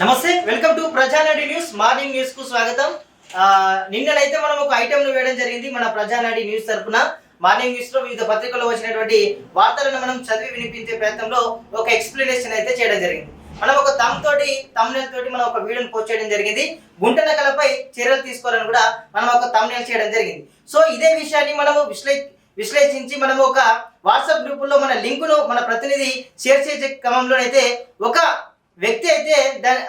నమస్తే, welcome to ప్రజానాడి news morning news కు స్వాగతం. నిన్ననైతే మనం ఒక ఐటమ్ ను వేయడం జరిగింది. మన ప్రజానాడి న్యూస్ తరపున మార్నింగ్ న్యూస్ లో వివిధ పత్రికల్లో వచ్చినటువంటి వార్తలను మనం చదివి వినిపించే ప్రయత్నంలో ఒక ఎక్స్ప్లెనేషన్ అయితే చేయడం జరిగింది. మనం ఒక తమ్నెల్ తోటి మనం ఒక వీడియోని పోస్ట్ చేయడం జరిగింది. గుంటనకలపై చర్యలు తీసుకోవాలని కూడా మనం ఒక తమ్నెల్ చేయడం జరిగింది. సో ఇదే విషయాన్ని మనము విశ్లేషించి మనము ఒక వాట్సాప్ గ్రూపుల్లో మన లింకును మన ప్రతినిధి షేర్ చేసే క్రమంలోనైతే ఒక వ్యక్తి అయితే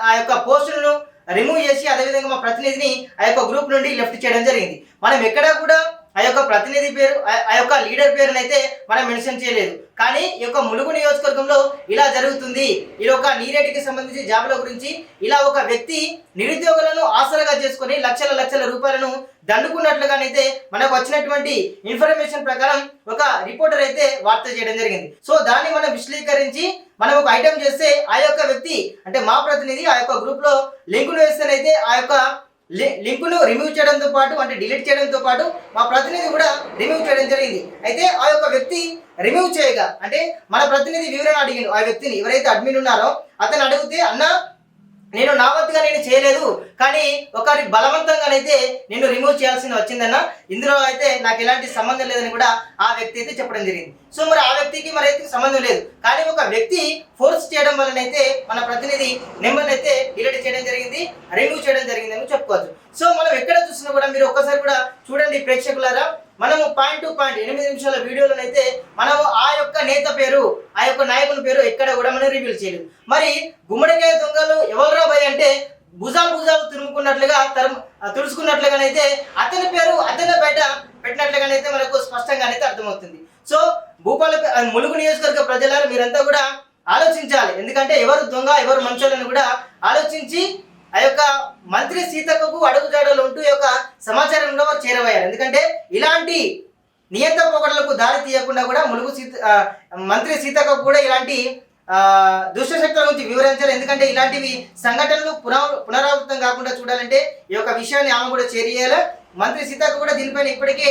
ఆ యొక్క పోస్టులను రిమూవ్ చేసి అదేవిధంగా మా ప్రతినిధిని ఆ యొక్క గ్రూప్ నుండి లెఫ్ట్ చేయడం జరిగింది. మనం ఎక్కడా కూడా ఆ యొక్క ప్రతినిధి పేరు ఆ యొక్క లీడర్ పేరునైతే మనం మెన్షన్ చేయలేదు. కానీ ఈ యొక్క ములుగు నియోజకవర్గంలో ఇలా జరుగుతుంది, ఈ యొక్క నీరేటికి సంబంధించి జాబుల గురించి ఇలా ఒక వ్యక్తి నిరుద్యోగులను ఆసరగా చేసుకొని లక్షల రూపాయలను దండుకున్నట్లుగానైతే మనకు వచ్చినటువంటి ఇన్ఫర్మేషన్ ప్రకారం ఒక రిపోర్టర్ అయితే వార్త చేయడం జరిగింది. సో దాన్ని మనం విశ్లేషించి మనం ఒక ఐటమ్ చేస్తే ఆ యొక్క వ్యక్తి అంటే మా ప్రతినిధి ఆ యొక్క గ్రూప్ లో లింకును వేస్తేనైతే ఆ యొక్క లింకును రిమూవ్ చేయడంతో పాటు అంటే డిలీట్ చేయడంతో పాటు మా ప్రతినిధి కూడా రిమూవ్ చేయడం జరిగింది. అయితే ఆ యొక్క వ్యక్తి రిమూవ్ చేయగా అంటే మన ప్రతినిధి వివరణ అడిగిండు. ఆ వ్యక్తిని ఎవరైతే అడ్మిన్ ఉన్నారో అతను అడిగితే అన్న నేను నా వద్దగా నేను చేయలేదు, కానీ ఒకరి బలవంతంగానైతే నేను రిమూవ్ చేయాల్సి వచ్చిందన్న, ఇందులో అయితే నాకు ఎలాంటి సంబంధం లేదని కూడా ఆ వ్యక్తి అయితే చెప్పడం జరిగింది. సో మరి ఆ వ్యక్తికి మరి అయితే సంబంధం లేదు, కానీ ఒక వ్యక్తి ఫోర్స్ చేయడం వలనైతే మన ప్రతినిధి నెంబర్ని అయితే డిలీట్ చేయడం జరిగింది, రిమూవ్ చేయడం జరిగింది అని చెప్పుకోవచ్చు. సో మనం ఎక్కడ చూసినా కూడా మీరు ఒక్కసారి కూడా చూడండి ప్రేక్షకులారా, మనము పాయింట్ టు పాయింట్ 8 నిమిషాల వీడియోలోనైతే మనము ఆ యొక్క నేత పేరు ఆ యొక్క నాయకుని పేరు ఎక్కడ కూడా మనం రివీల్ చేయలేదు. మరి గుమ్మడికాయ దొంగలు ఎవరు రాబోయే అంటే భుజాలు తుడుచుకున్నట్లుగానైతే అతని పేరు అతని బయట పెట్టినట్లుగానైతే మనకు స్పష్టంగానైతే అర్థమవుతుంది. సో ములుగు నియోజకవర్గ ప్రజలారు మీరంతా కూడా ఆలోచించాలి. ఎందుకంటే ఎవరు దొంగ ఎవరు మంచోళ్ళని కూడా ఆలోచించి ఆ యొక్క మంత్రి సీతక్కకు అడుగుజాడలు ఉంటూ యొక్క సమాచారంలో వారు చేరవేయాలి. ఎందుకంటే ఇలాంటి నియంత పొగడలకు దారి తీయకుండా కూడా మంత్రి సీతక్కకు కూడా ఇలాంటి దుష్టశక్తుల గురించి వివరించాలి. ఎందుకంటే ఇలాంటివి సంఘటనలు పునరావృతం కాకుండా చూడాలంటే ఈ యొక్క విషయాన్ని ఆమె కూడా చేరియాలి. మంత్రి సీతక్క కూడా దీనిపైన ఇప్పటికే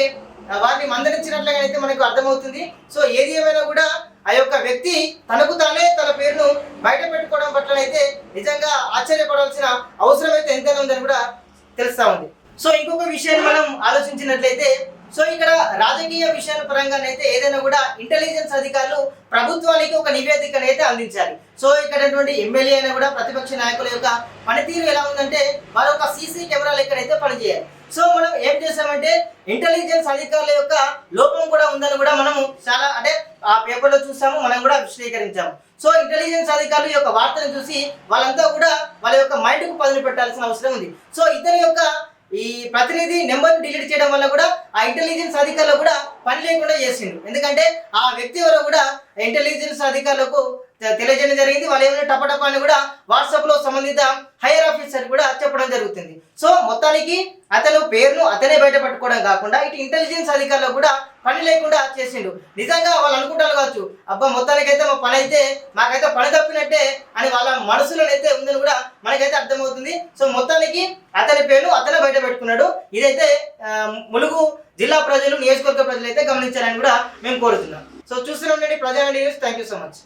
వారిని మందలించినట్లుగా అయితే మనకు అర్థమవుతుంది. సో ఏది ఏమైనా కూడా ఆ యొక్క వ్యక్తి తనకు తానే తన పేరును బయట పెట్టుకోవడం పట్లనైతే నిజంగా ఆశ్చర్యపడాల్సిన అవసరం అయితే ఎంతైనా ఉందని కూడా తెలుస్తా ఉంది. సో ఇంకొక విషయాన్ని మనం ఆలోచించినట్లయితే సో ఇక్కడ రాజకీయ విషయాల పరంగానైతే ఏదైనా కూడా ఇంటెలిజెన్స్ అధికారులు ప్రభుత్వానికి ఒక నివేదికను అయితే అందించాలి. సో ఇక్కడ ఎమ్మెల్యే అయినా కూడా ప్రతిపక్ష నాయకుల యొక్క పనితీరు ఎలా ఉందంటే వారు ఒక సీసీ కెమెరాలు ఎక్కడైతే పనిచేయాలి. సో మనం ఏం చేసామంటే ఇంటెలిజెన్స్ అధికారుల యొక్క లోపం కూడా ఉందని కూడా మనము చాలా అంటే ఆ పేపర్లో చూసాము, మనం కూడా విశ్లేషించాము. సో ఇంటెలిజెన్స్ అధికారుల యొక్క వార్తను చూసి వాళ్ళంతా కూడా వాళ్ళ యొక్క మైండ్కు పదును పెట్టాల్సిన అవసరం ఉంది. సో ఇతని యొక్క ఈ ప్రతినిధి నెంబర్ డిలీట్ చేయడం వల్ల కూడా ఆ ఇంటెలిజెన్స్ అధికారులు కూడా పని లేకుండా చేసిండు. ఎందుకంటే ఆ వ్యక్తి ఎవరో కూడా ఇంటెలిజెన్స్ అధికారులకు తెలియజేయడం జరిగింది. వాళ్ళు ఏమైనా టపటపాన్ని కూడా వాట్సాప్ లో సంబంధిత హైయర్ ఆఫీసర్ కూడా చెప్పడం జరుగుతుంది. సో మొత్తానికి అతను పేరును అతనే బయట పట్టుకోవడం కాకుండా ఇటు ఇంటెలిజెన్స్ అధికారులు కూడా పని లేకుండా చేసిండు. నిజంగా వాళ్ళు అనుకుంటారు కావచ్చు, అబ్బా మొత్తానికైతే మా పని అయితే మాకైతే పని తప్పినట్టే అని వాళ్ళ మనసులోనైతే ఉందని కూడా మనకైతే అర్థమవుతుంది. సో మొత్తానికి అతని పేరు అతనే బయట పెట్టుకున్నాడు. ఇదైతే ములుగు జిల్లా ప్రజలు నియోజకవర్గ ప్రజలు అయితే గమనించాలని కూడా మేము కోరుతున్నాం. సో చూస్తూనే ఉండండి Prajanadi news. Thank you so much.